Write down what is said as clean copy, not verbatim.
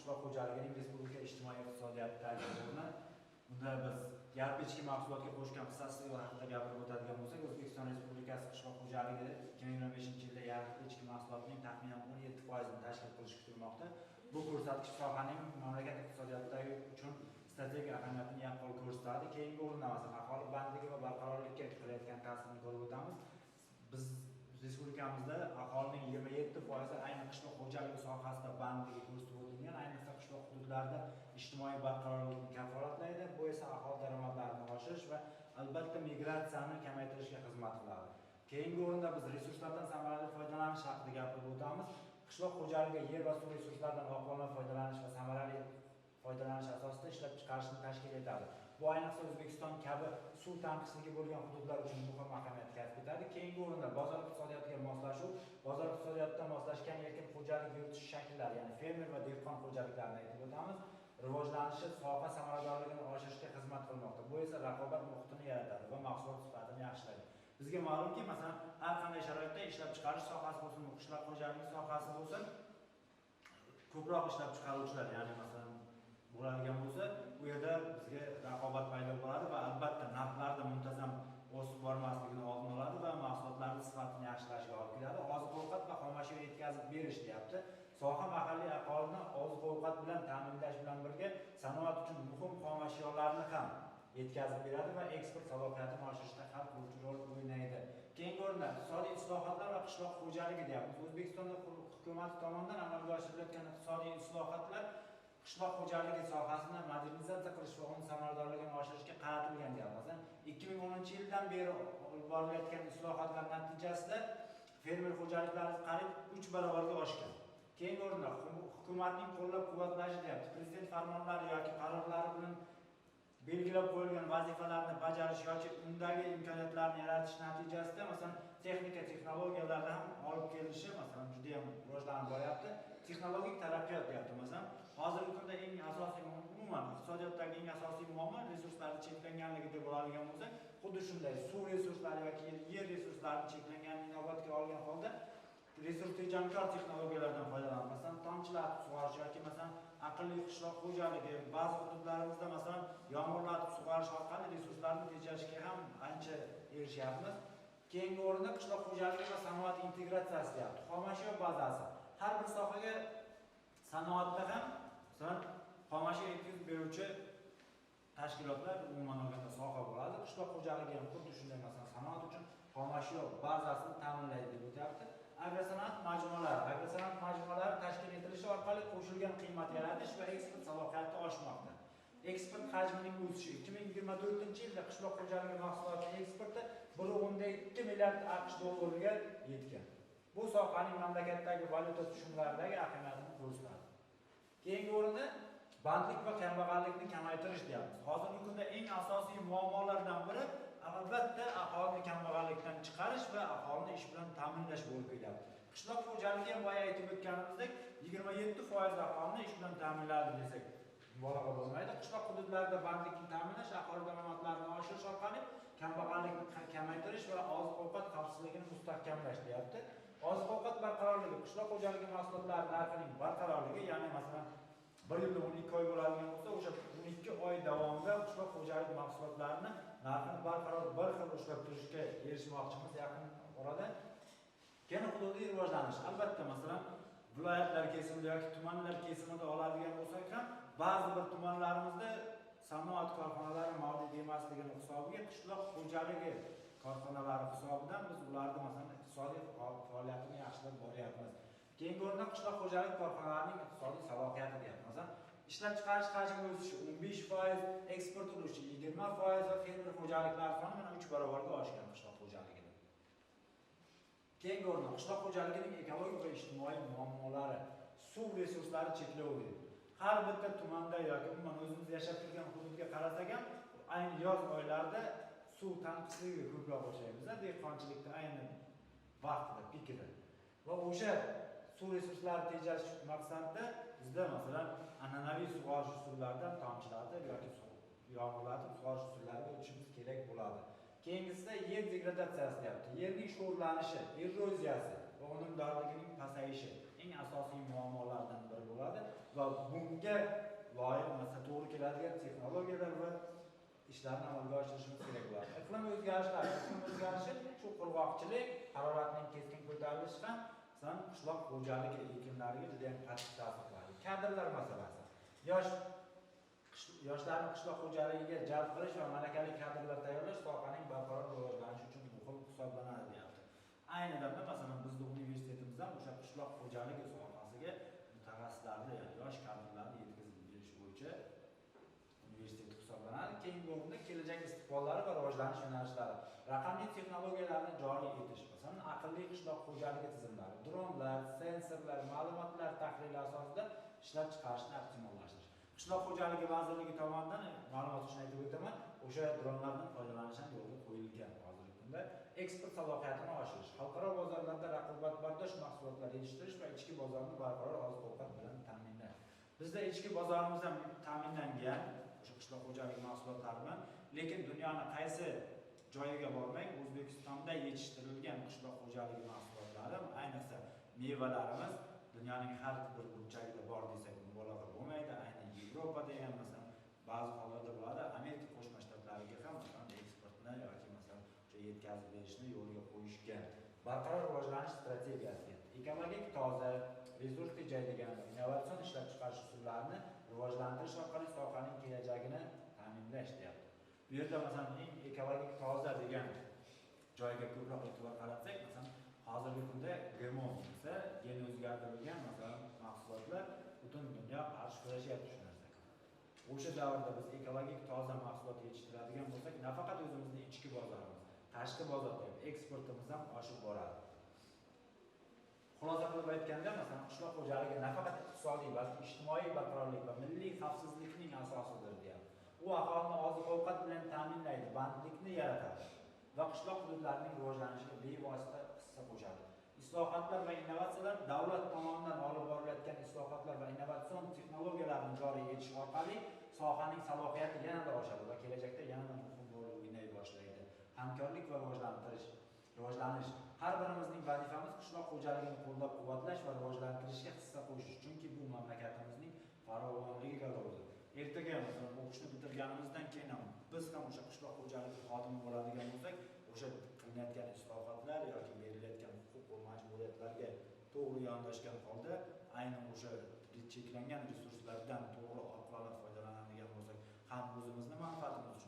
qishloq xo'jaligining respublika ijtimoiy iqtisodiyotidagi o'rni. Bunda biz yalpi ichki mahsulotga qo'shgan hissasi haqida gapirib o'tadigan bo'lsak, O'zbekiston Respublikasi qishloq xo'jaligi 2025-yilda yalpi ichki mahsulotning taxminan 17% tashkil qilishi kutilmoqda. Bu ko'rsatkich sohaning mamlakat iqtisodiyotidagi uchun strategik ahamiyatini yaqqol ko'rsatadi. Keyingi o'rinda masalan aholi bandligi va barqarorlikka qilayotgan ta'sirini ko'rib o'tamiz. Biz respublikamizda aholining 27% ayni qishloq xo'jaligi sohasida bandligi ko'rsatib o'tilgan, ayniqsa qishloq hududlarda ijtimoiy barqarorlikni kafolatlaydi. Bu esa aholi daromadlarini oshirish va albatta migratsiyani kamaytirishga xizmat qiladi. Keyingi o'rinda biz resurslardan samarali foydalanish haqida gapirib o'tamiz. Qishloq xo'jaligi yer va suv resurslaridan oqilona foydalanish va samarali foydalanish asosida ishlab chiqarishni tashkil etadi. Bu ayniqsa O'zbekiston kabi suv tanqisligi bo'lgan hududlar uchun muhim ahamiyat kasb etadi. Keyingi o'rinda bozor iqtisodiyotiga moslashuv, bozor iqtisodiyotida moslashgan erkin xo'jalik yuritish shakllari, ya'ni fermer va dehqon xo'jaliklarini aytib o'tamiz. Rivojlanishi soha samaradorligini oshirishga xizmat qilmoqda. Bu esa raqobat muhitini yaratadi va mahsulot sifatini yaxshilaydi. Bizga ma'lumki, masalan, har qanday sharoitda ishlab chiqarish sohasi bo'lsin, qishloq xo'jaligi sohasi bo'lsin, ko'proq ishlab chiqaruvchilar, ya'ni masalan bo'ladigan bo'lsa, bu yerda bizga raqobat paydo bo'ladi va albatta narxlarda muntazam o'sib bormasligini oldini oladi va mahsulotlarning sifatini yaxshilashga olib keladi. Oziq-ovqat va xomashyo yetkazib berish deyapti. Soha mahalliy aholini oziq-ovqat bilan ta'minlash bilan birga sanoat uchun muhim xomashyolarni ham yetkazib beradi va eksport salohiyatini oshirishda hal qiluvchi rol o'ynaydi. Keyingi o'rinda iqtisodiy islohotlar va qishloq xo'jaligi deyapmiz. O'zbekistonda hukumat tomonidan amalga oshirilayotgan iqtisodiy islohotlar qishloq xo'jaligi sohasini modernizatsiya qilish va uning samaradorligini oshirishga qaratilgan deyapmiz. 2010-yildan beri olib borilayotgan islohotlar natijasida fermer xo'jaliklari qariyb 3 barobarga oshgan. Keyingi o'rinda hukumatning qo'llab-quvvatlashi deyapti. Prezident farmonlari yoki qarorlari bilan belgilab qo'yilgan vazifalarni bajarish yoki undagi imkoniyatlarni yaratish natijasida masalan texnika texnologiyalarda ham olib kelinishi masalan juda ham rivojlanib boryapti. Texnologik taraqqiyot deyapti. Masalan, hozirgi kunda eng asosiy umuman iqtisodiyotdagi eng asosiy muammo resurslarning cheklanganligi deb bo'ladigan bo'lsa, xuddi shunday suv resurslari yoki yer resurslarining cheklanganini inobatga olgan holda resurs tejamkor texnologiyalardan foydalanmasdan tomchilatib sug'orish yoki masalan aqlli qishloq xo'jaligi ba'zi hududlarimizda masalan yomg'irlatib sug'orish orqali resurslarni tejashga ham ancha erishyapmiz. Keyingi o'rinda qishloq xo'jaligi va sanoat integratsiyasi deyapti. Xomashyo bazasi. Har bir sohaga sanoatda ham masalan xomashyo yetkazib beruvchi tashkilotlar umuman olganda soha bo'ladi. Qishloq xo'jaligi ham xuddi shunday masalan sanoat uchun xomashyo bazasini ta'minlaydi deb o'tyapti. Agrosanoat majmualari tashkil etilishi orqali qo'shilgan qiymat yaratish va eksport salohiyati oshmoqda. Eksport hajmining o'sishi 2024-yilda qishloq xo'jaligi mahsulotlarining eksporti 1.2 milliard AQSh dollariga yetgan. Bu sohaning mamlakatdagi valyuta tushumlaridagi ahamiyatini ko'rsatadi. Keyingi o'rinda bandlik va kambag'allikni kamaytirish deyapmiz. Hozirgi kunda eng asosiy muammolardan biri albatta aholini kambag'allikdan chiqarish va aholini ish bilan ta'minlash bo'lib kelyapti. Qishloq xo'jaligi ham boya aytib o'tganimizdek 27% aholini ish bilan ta'minladi desak mubolag'a bo'lmaydi. Qishloq hududlarida bandlikni ta'minlash, aholi daromadlarini oshirish orqali kambag'allikni kamaytirish va oziq-ovqat xavfsizligini mustahkamlash deyapti. Oziq-ovqat barqarorligi, qishloq xo'jaligi mahsulotlari narxining barqarorligi, ya'ni masalan 1 yilda 12 oy bo'ladigan bo'lsa, o'sha 12 oy davomida qishloq xo'jaligi mahsulotlarini narxini barqaror bir xil ushlab turishga erishmoqchimiz yaqin orada. Yana hududiy rivojlanish. Albatta, masalan, viloyatlar kesimida yoki tumanlar kesimida oladigan bo'lsak ham, ba'zi bir tumanlarimizda sanoat korxonalari mavjud emasligini hisobiga qishloq xo'jaligi korxonalari hisobidan biz ularni masalan iqtisodiy faoliyatini yaxshilab boryapmiz. Keyingi o'rinda qishloq xo'jaligi korxonalarining iqtisodiy salohiyati deyapmiz. Ishlab chiqarish hajmi o'sishi 15%, eksport ulushi 20% va fermer xo'jaliklari soni mana 3 barobarga oshgan qishloq xo'jaligida. Keyingi o'rinda qishloq xo'jaligining ekologik va ijtimoiy muammolari, suv resurslari cheklovi. Har bitta tumanda yoki umuman o'zimiz yashab turgan hududga qarasak ham, ayni yoz oylarida suv tanqisligiga ko'proq uchraymiz, dehqonchilikda ayni vaqtida, pikida. Va o'sha suv resurslari tejash maqsadida bizda masalan an'anaviy sug'orish usullaridan tomchilatib yoki yomg'irlatib sug'orish usullariga o'tishimiz kerak bo'ladi. Keyingisida yer degradatsiyasi deyapti. Yerning sho'rlanishi, eroziyasi va unumdorligining pasayishi. eng asosiy muammolardan biri bo'ladi va bunga loyiq masalan to'g'ri keladigan texnologiyalar va ishlarni amalga oshirishimiz kerak bo'ladi. Iqlim o'zgarishi, shu qurg'oqchilik, haroratning keskin ko'tarilishi ham masalan qishloq xo'jaligi ekinlariga juda ham qattiq ta'sir qiladi. Kadrlar masalasi. Yoshlarni qishloq xo'jaligiga jalb qilish va malakali kadrlar tayyorlash sohaning barqaror rivojlanishi uchun muhim hisoblanadi deyapti. Ayni damda masalan bizning universitetimizda o'sha qishloq xo'jaligi sohasiga mutaxassislarni, ya'ni yosh kadrlarni yetkazib berish bo'yicha universitet hisoblanadi. Keyingi o'rinda kelajak istiqbollari va rivojlanish yo'nalishlari, raqamli texnologiyalarni joriy etish, masalan aqlli qishloq xo'jaligi tizimlari, dronlar, sensorlar, ma'lumotlar tahlili asosida ishlab chiqarishni optimallashtirish. Qishloq xo'jaligi vazirligi tomonidan ma'lumot uchun aytib o'taman, o'sha dronlardan foydalanish ham yo'lga qo'yilgan. Hozirgi kunda eksport salohiyatini oshirish, xalqaro bozorlarda raqobatbardosh mahsulotlar yetishtirish va ichki bozorni barqaror oziq-ovqat bilan ta'minlash. Bizda ichki bozorimiz ham ta'minlangan o'sha qishloq xo'jaligi mahsulotlari bilan, lekin dunyoning qaysi joyiga bormang, O'zbekistonda yetishtirilgan qishloq xo'jaligi mahsulotlari, ayniqsa mevalarimiz dunyoning har bir burchagida bor desak mubolag'a bo'lmaydi. Aynan Yevropada ham masalan ba'zi hollarda bo'ladi, Amerika Qo'shma Shtatlariga ham masalan eksportni yoki masalan o'sha yetkazib berishni yo'lga qo'yishgan. Barqaror rivojlanish strategiyasiga ekologik toza, resurs tejaydigan, innovatsion ishlab chiqarish usullarini rivojlantirish orqali sohaning kelajagini ta'minlash deyapti. Bu yerda masalan eng ekologik toza degan joyga ko'proq e'tibor qaratsak, masalan hozirgi kunda GMO esa gen o'zgartirilgan masalan mahsulotlar butun dunyo qarshi kurashyapti shu narsaga. O'sha davrda biz ekologik toza mahsulot yetishtiradigan bo'lsak, nafaqat o'zimizning ichki bozorimiz, tashqi bozorda eksportimiz ham oshib boradi. Xulosa qilib aytganda, masalan qishloq xo'jaligi nafaqat iqtisodiy, balki ijtimoiy barqarorlik va milliy xavfsizlikning asosidir deyapti. U aholini oziq-ovqat bilan ta'minlaydi, bandlikni yaratadi va qishloq hududlarining rivojlanishiga bevosita hissa qo'shadi. Islohotlar va innovatsiyalar davlat tomonidan olib borilayotgan islohotlar va innovatsion texnologiyalarni joriy etish orqali sohaning salohiyati yanada oshadi va kelajakda yanada muhim rol o'ynay boshlaydi. Hamkorlik va rivojlanish har birimizning vazifamiz qishloq xo'jaligini qo'llab-quvvatlash va rivojlantirishga hissa qo'shish, chunki bu mamlakatimizning farovonligiga zarur. Ertaga masalan o'qishni bitirganimizdan keyin ham biz ham o'sha qishloq xo'jaligi xodimi bo'ladigan bo'lsak, o'sha qilinayotgan islohotlar yoki berilayotgan huquq va majburiyatlarga to'g'ri yondashgan holda aynan o'sha cheklangan resurslardan to'g'ri oqlanib foydalanadigan bo'lsak, ham o'zimizni manfaatimiz